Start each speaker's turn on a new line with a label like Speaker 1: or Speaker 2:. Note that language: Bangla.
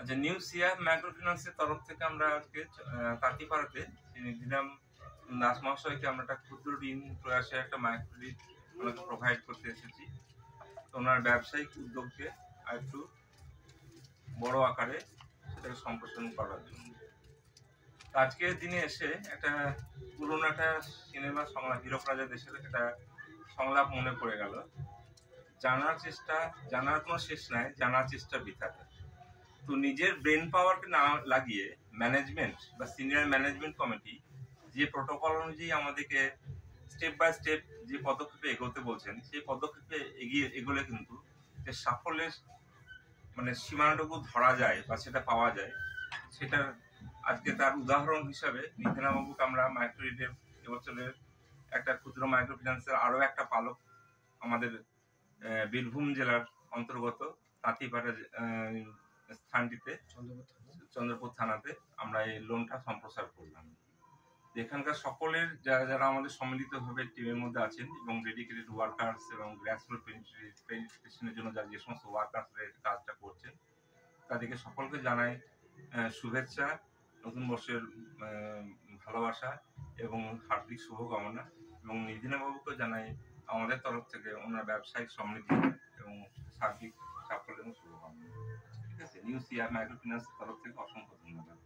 Speaker 1: আচ্ছা, নিউ সিয়া মাইক্রো ফিন্যান্সের তরফ থেকে আমরা আজকে তাঁতিপাড়াতে নিলাম দাস মহাশয়কে আমরা একটা ক্ষুদ্র ঋণ প্রয়াসে একটা মাইক্রো ঋণ ওনাকে প্রোভাইড করতে এসেছি। তো ওনার ব্যবসায়িক উদ্যোগকে আর একটু বড় আকারে সেটাকে সম্প্রসারণ করার জন্য আজকের দিনে এসে একটা পুরোনো একটা সিনেমা সংলাপ হীরক রাজা দেশের একটা সংলাপ মনে পড়ে গেল। জানার কোনো শেষ নাই, জানার চেষ্টা বৃথা। তো নিজের ব্রেন পাওয়ারকে না লাগিয়ে ম্যানেজমেন্ট বা সিনিয়র ম্যানেজমেন্ট কমিটি যে প্রোটোকল অনুযায়ী আমাদেরকে স্টেপ বাই স্টেপ যে পদক্ষেপে এগোতে বলছেন, সেই পদক্ষেপে এগোলে কিন্তু যে সাফল্যের সীমানাটুকু ধরা যায় বা সেটা পাওয়া যায়, সেটার আজকে তার উদাহরণ হিসাবে নিধিনাবাবুকে আমরা মাইক্রো রিটেল এবছরের একটা ক্ষুদ্র মাইক্রো ফিন্যান্সের আরো একটা পালক আমাদের বীরভূম জেলার অন্তর্গত তাঁতিপাড়া স্থানটিতে চন্দ্রপুর থানাতে আমরা এই লোনটা সম্প্রসার করলাম। এখানকার সকলের যারা আমাদের সম্মিলিতভাবে টিমের মধ্যে আছেন এবং ডেডিকেটেড ওয়ার্কার্স এবং গ্রাসরুট পেনিট্রেশনের জন্য যে সমস্ত ওয়ার্কার্সরা এই কাজটা করছেন, তাদেরকে সকলকে জানাই শুভেচ্ছা, নতুন বর্ষের ভালোবাসা এবং হার্দিক শুভকামনা। এবং নিধিনাবাবুকে জানাই আমাদের তরফ থেকে ওনার ব্যবসায়িক সমৃদ্ধি এবং সার্বিক সাফল্য এবং শুভকামনা। ঠিক আছে, নিউ সিয়া মাইক্রো ফিন্যান্সের তরফ থেকে অসংখ্য ধন্যবাদ।